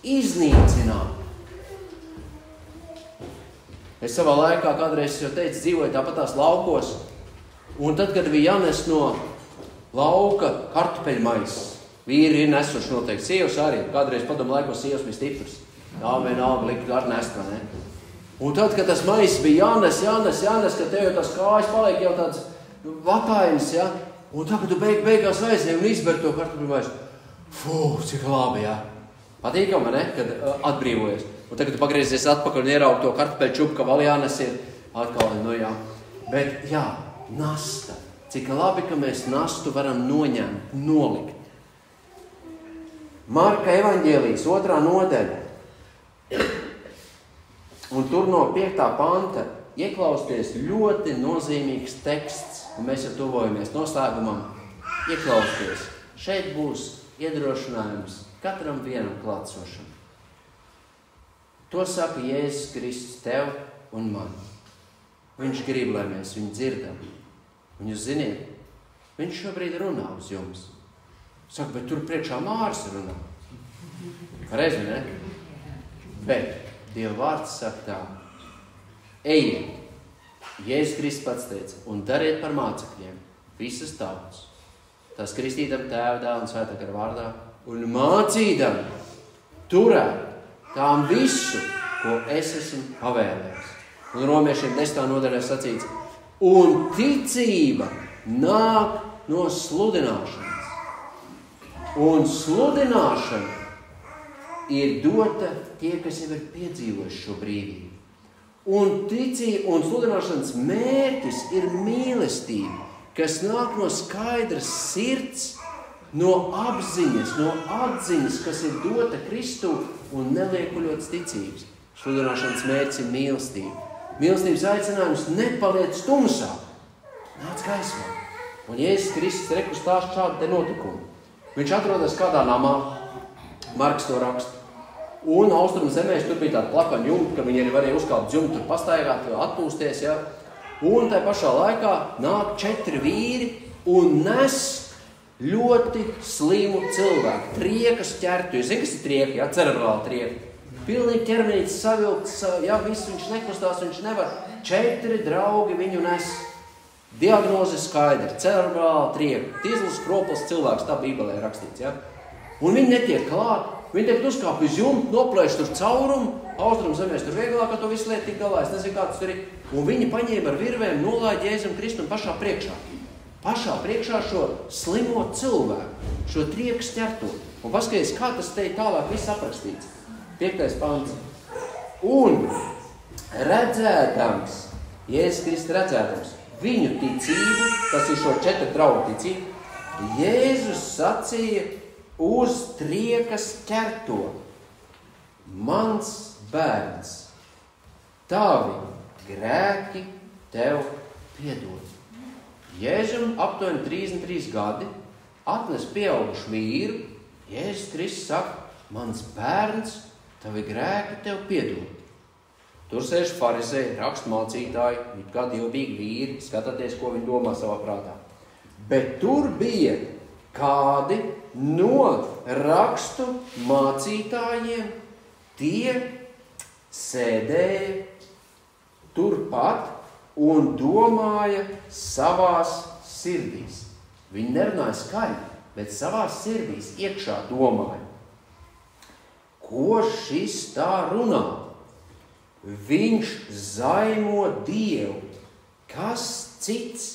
iznīcināt. Es savā laikā kādreiz jau teicu, dzīvoju tāpatās laukos, un tad, kad bija jānes no lauka kartupeļmaisa, vīri ir nesuši noteikti, sievas arī, kādreiz padomu laikos sievas bija stipras. Jā, vienalga likt ar nest, vai ne? Un tad, kad tas maiss bija jānes, ka tev jau tās kājas paliek jau tāds vapājums, ja? Un tā, kad tu beigās aizņem un izber to kartupeļmaisu, cik labi, jā. Patīkam, ne? Kad atbrīvojies. Un tad, kad tu pagriezies atpakaļ un ieraugi to kartupeļu čupu, ka vēl jānes ir atkal, nu jā. Bet, jā, nasta. Cik labi, ka mēs nastu varam noņemt, nolikt. Marka evaņģēlijas 2. nodaļa. Un tur no 5. panta ieklausties ļoti nozīmīgs teksts, un mēs jau tuvojamies noslēgumam. Ieklausties. Šeit būs iedrošinājums katram vienam klātsošam. To saka Jēzus Kristus tev un man. Viņš grib, lai mēs viņu dzirdam. Un jūs ziniet, viņš šobrīd runā uz jums. Saka, bet tur priekšā Māris runā. Pareizi, ne? Bet Dieva vārds saka tā. Ejiet, Jēzus Kristus pats teica, un dariet par mācekļiem visas tautas. Tas kristītam Tēva, Dēla un Svētā gara vārdā un mācīdam turēt tām visu, ko es esmu pavēlējis. Un Romiešiem 10. nodaļā sacīts, un ticība nāk no sludināšanas. Un sludināšana ir dota tie, kas jau ir piedzīvojuši šo brīvību. Un ticība un sludināšanas mērķis ir mīlestība, kas nāk no skaidras sirds, no apziņas, no atziņas, kas ir dota Kristū un neliekuļotas ticības. Sludināšanas mērķis ir mīlestība. Mīlestības aicinājums nepaliec tumsā, nāc gaismā. Un Jēzus Kristus reku stāst šādu te notikumu. Viņš atrodas kādā namā, Marks to raksta. Un austrumu zemēs tur bija tāda plakaņa jumta, ka viņi arī varēja uzkāpt jumtu, tur pastaigāt, atpūsties, ja. Un tajā pašā laikā nāk 4 vīri un nes ļoti slimu cilvēku. Triekas ķertu. Jūs zini, kas ir trieka, ja? Cerebrāla trieka. Pilnīgi ķermenītis savilkts, ja, viss viņš nekustās, viņš nevar. 4 draugi viņu nes. Diagnoze skaidra. Cerebrāla trieka. Tīzlis, kroplis cilvēks, tā Bībelē rakstīts, ja. Un viņi netiek klāt. Viņi tiek uzkāp uz jumtu, noplēš tur caurumu, austrumu zemēs tur vieglāk, ka to visu lietu tik galā, es nezinu, kā tas tur ir. Un viņi paņēma ar virvēm, nolaid Jēzum Kristum pašā priekšā. Pašā priekšā šo slimo cilvēku, šo triekas ķerto. Un paskaties, kā tas te tālāk viss aprakstīts. 5. pants. Un redzēdams, Jēzus Kristus redzēdams viņu ticību, tas ir šo 4 draugu ticību, Jēzus sacīja uz triekas ķerto. Mans bērns, tavi grēki tev piedod. Jēzum aptuveni 33 gadi atnes pieaugušu vīru. Jēzus Kristus saka, mans bērns, tavi grēki tev piedod. Tur sēž farizēji, rakstmācītāji, kā dievbīgi vīri, skatāties, ko viņi domā savā prātā. Bet tur bija kādi no rakstu mācītājiem tie sēdēja turpat un domāja savās sirdīs. Viņi nerunāja skaļi, bet savās sirdīs iekšā domāja. Ko šis tā runā? Viņš zaimo Dievu. Kas cits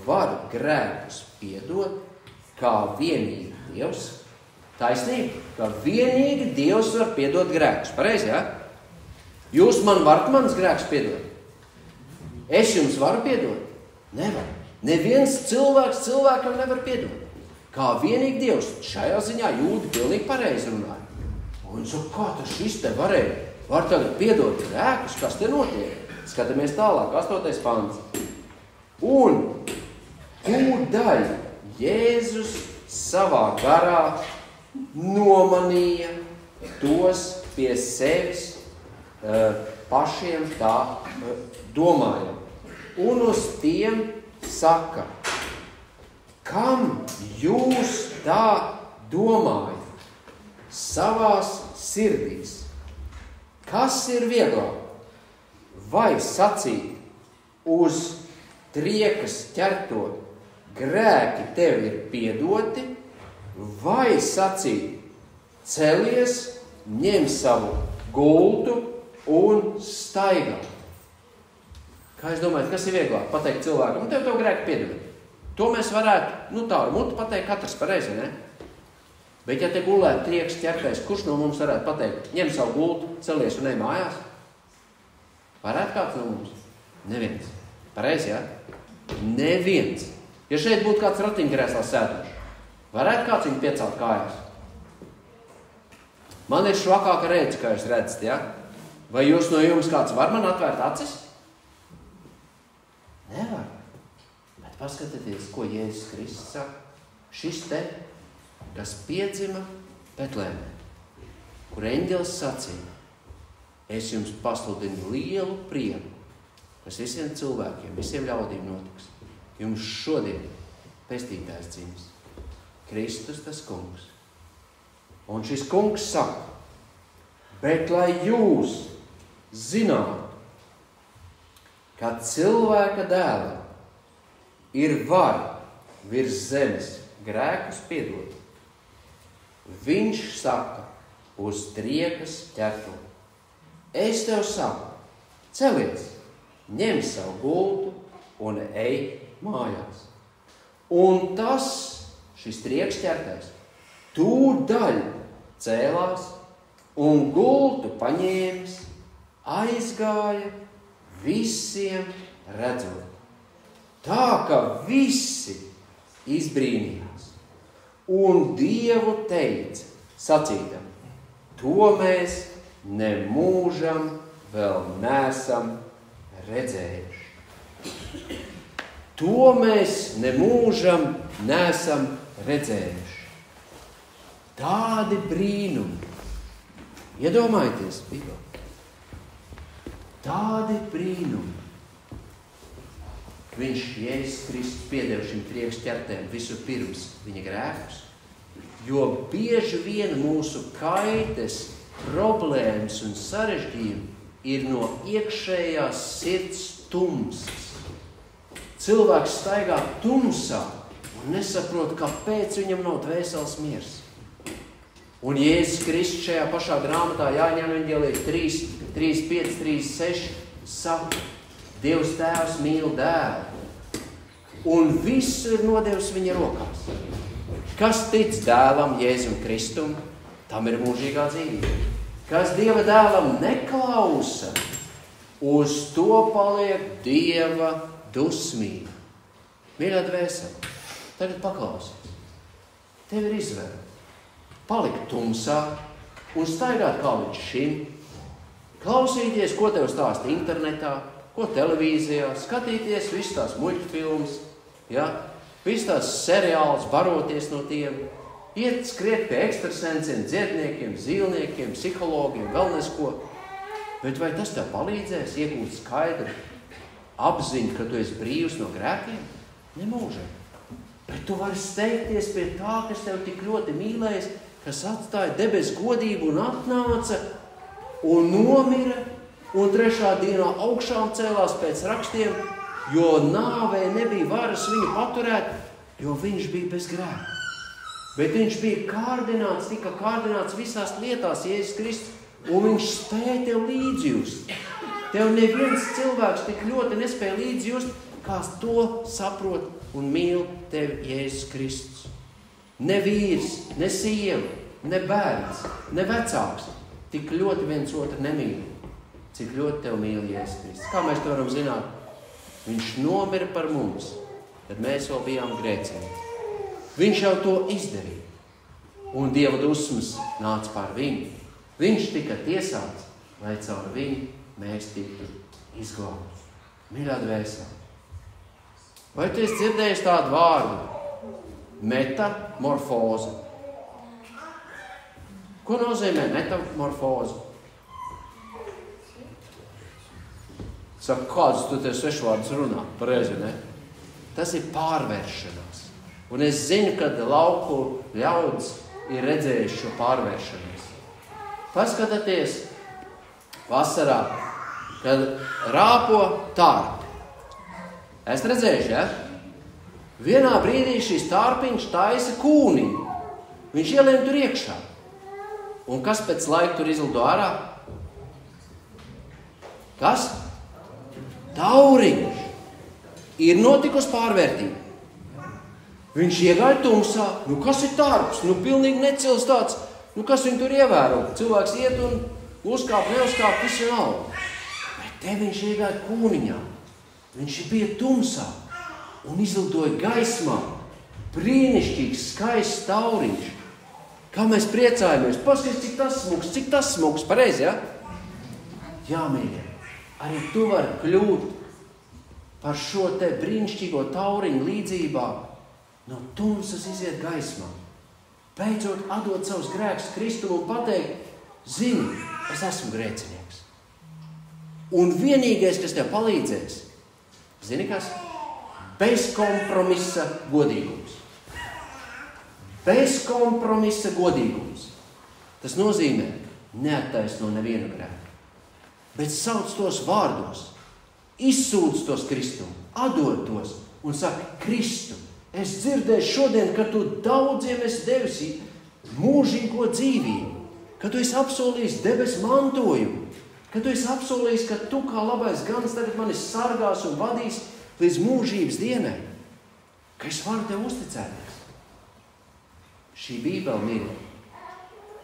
var grēkus piedot, kā vienīgi Dievs? Taisnība, ka vienīgi Dievs var piedot grēkus. Pareizi, jā? Jūs man varat manas grēkus piedot? Es jums varu piedot? Nevar. Neviens cilvēks cilvēkam nevar piedot. Kā vienīgi Dievs. Šajā ziņā jūdi pilnīgi pareizi runāja. Un saka, kā tas šis te var tagad piedot grēkus? Kas te notiek? Skatāmies tālāk, 8. pants. Un tūdaļ Jēzus savā garā nomanīja tos pie sevis pašiem tā domājam. Un uz tiem saka, kam jūs tā domājat savās sirdīs? Kas ir vieglāk? Vai sacīt uz triekas ķerto grēki tev ir piedoti, vai sacīt celies, ņem savu gultu un staigā? Kā es domāju, kas ir vieglāk? Pateikt cilvēkam, tev grēki piedod. To mēs varētu, tā ar mutu pateikt katrs pareizi, ne? Bet ja te gulētu triekas ķertais, kurš no mums varētu pateikt, ņem savu gultu, celies un ej mājās? Varētu kāds no mums? Neviens. Pareizi, jā? Neviens. Ja šeit būtu kāds ratiņkrēslā sēdošs, varētu kāds viņu piecelt kājās? Man ir švakāka redze, kā jūs redzat, jā? Vai jūs no jums kāds var man atvērt acis? Nevar. Bet paskatieties, ko Jēzus Kristus saka. Šis te, kas piedzima Betlēmē, kur eņģelis sacīja, es jums pasludinu lielu prieku, kas visiem cilvēkiem, visiem ļaudīm notiks. Jums šodien pestītājs dzimis. Kristus tas kungs. Un šis kungs saka, bet lai jūs zināt, ka cilvēka dēlam ir vara virs zemes grēkus piedot. Viņš saka uz triekas ķerto. Es tev saku, celies, ņem savu gultu un ej mājās. Un tas, šis triekas ķertais, tūdaļ cēlās un gultu paņēmis, aizgāja visiem redzot. Tā, ka visi izbrīnījās. Un Dievu teica, sacītam, to mēs nemūžam vēl neesam redzējuši. To mēs nemūžam neesam redzējuši. Tādi brīnumi. Iedomājieties, bija. Tādi brīnumi. Viņš, Jēzus Kristus, piedeva šim triekas ķertēm visu pirms viņa grēkus, jo bieži vien mūsu kaites, problēmas un sarežģījumi ir no iekšējās sirds tumsas. Cilvēks staigā tumsā un nesaprot, kāpēc viņam nav dvēseles miers. Un Jēzus Kristus šajā pašā grāmatā Jāņa evaņģēlijā 3:5, 3:6 saka, Dievs Tēvs mīl dēlu, un visu ir nodevis viņa rokās. Kas tic dēlam Jēzum Kristum, tam ir mūžīgā dzīvība. Kas Dieva dēlam neklausa, uz to paliek Dieva dusmība. Mīļā dvēsele, tagad paklausies. Tev ir izvēle. Palikt tumsā un staigāt kā līdz šim. Klausīties, ko tev stāsta internetā, ko televīzijā, skatīties visas tās muļķfilmas, ja? Visas tās seriāls, baroties no tiem, iet skriet pie ekstrasensiem, dziedniekiem, zīlniekiem, psihologiem, vēl nesko. Bet vai tas tev palīdzēs iegūt skaidru apziņu, ka tu esi brīvs no grēkiem? Nemūžam. Bet tu vari steigties pie tā, kas tev tik ļoti mīlēs, kas atstāja debes godību un atnāca un nomira un 3. dienā augšām cēlās pēc rakstiem, jo nāvē nebija varas viņu paturēt, jo viņš bija bez grēka. Bet viņš bija kārdināts, tika kārdināts visās lietās, Jēzus Kristus, un viņš spēja tev līdzjust. Tev neviens cilvēks tik ļoti nespēja līdzjust, kā to saprot un mīl tevi Jēzus Kristus. Ne vīrs, ne sieva, ne bērns, ne vecāks tik ļoti viens otru nemīl, cik ļoti tev mīl Jēzus Kristus. Kā mēs to varam zināt? Viņš nomira par mums, kad mēs vēl bijām grēcinieki. Viņš jau to izdarīja, un Dieva dusmas nāca pār viņu. Viņš tika tiesāts, lai caur viņu mēs tiktu izglābti. Mīļā dvēsele, vai tu esi dzirdējis tādu vārdu? Metamorfoze. Ko nozīmē metamorfoze? Saka, kādus tu te svešvārdus runā? Pareizi, ne? Tas ir pārvēršanās. Un es zinu, ka lauku ļaudis ir redzējuši šo pārvēršanos. Paskatieties vasarā, kad rāpo tārpi. Esat redzējuši, ja? Vienā brīdī šis tārpiņš taisa kūniņu. Viņš ielien tur iekšā. Un kas pēc laika tur izlido ārā? Kas? Tauriņš. Ir notikusi pārvērtība. Viņš iegāja tumsā. Nu, kas ir tārps? Nu, pilnīgi necils tāds. Nu, kas viņu tur ievēro? Cilvēks iet un uzkāp, neuzkāp, viss vienalga. Bet te viņš iegāja kūniņā. Viņš bija tumsā un izlidoja gaismā. Brīnišķīgs, skaists tauriņš. Kā mēs priecājamies. Paskaties, cik tas smuks. Pareizi, ja? Jā, mīļie. Arī tu vari kļūt par šo te brīnišķīgo tauriņu līdzībā. No tumsas iziet gaismā. Beidzot atdot savus grēkus Kristum un pateikt, zini, es esmu grēcinieks. Un vienīgais, kas tev palīdzēs, zini kas? Bez kompromisa godīgums. Bez kompromisa godīgums. Tas nozīmē neattaisno nevienu grēku. Bet sauc tos vārdos, izsūdz tos Kristum, atdod tos un saka, Kristu, es dzirdēju šodien, ka tu daudziem esi devusi mūžīgo dzīvību, ka tu esi apsolījis debes mantojumu, ka tu esi apsolījis, ka tu kā labais gans tagad mani sargās un vadīs līdz mūžības dienai, ka es varu tev uzticēties. Šī Bībele mīl,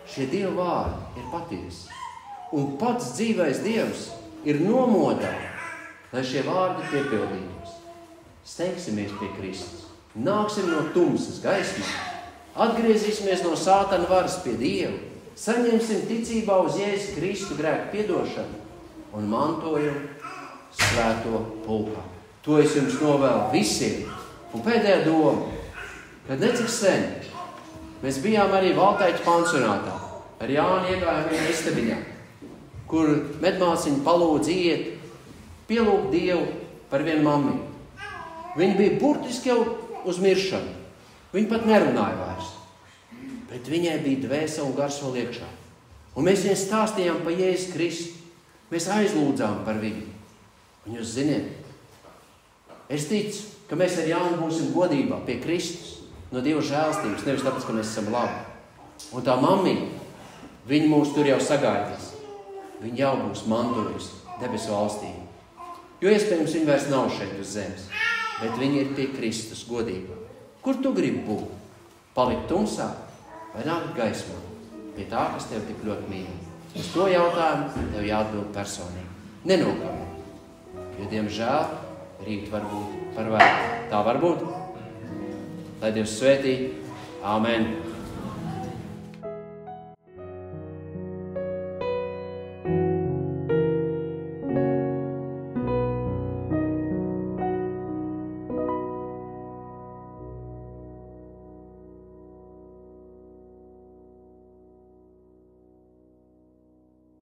šie Dieva vārdi ir patiesi, un pats dzīvais Dievs ir nomodā, lai šie vārdi piepildītos. Steigsimies pie Kristus. Nāksim no tumsas gaismā, atgriezīsimies no sātana varas pie Dieva, saņemsim ticībā uz Jēzus Kristu grēku piedošanu un mantojumu svēto pulkā. To es jums novēlu visiem. Un pēdējā doma, kad necik sen mēs bijām arī Valtaiķu pansionātā, ar Jāni iegājām vienā istabiņā, kur medmāsiņa palūdz iet, pielūgt Dievu par vienu mammi. Viņa bija burtiski jau uz miršanu. Viņa pat nerunāja vairs. Bet viņai bija dvēsele un gars vēl iekšā. Un mēs viņai stāstījām par Jēzus Kristu. Mēs aizlūdzām par viņu. Un jūs ziniet, es ticu, ka mēs ar Jānu būsim godībā pie Kristus, no Dieva žēlstības, nevis tāpēc, ka mēs esam labi. Un tā mammiņa, viņa mūs tur jau sagaidīs. Viņa jau būs mantojusi debesu valstību. Jo iespējams viņa vairs nav šeit uz zemes. Bet viņi ir pie Kristus godībā. Kur tu gribi būt? Palikt tumsā vai nākt gaismā? Pie tā, kas tev tik ļoti mīl. Uz to jautājumu tev jāatbild personīgi. Nenokavē. Jo, diemžēl, rīt var būt par vēlu. Tā var būt. Lai Dievs svētī. Āmen.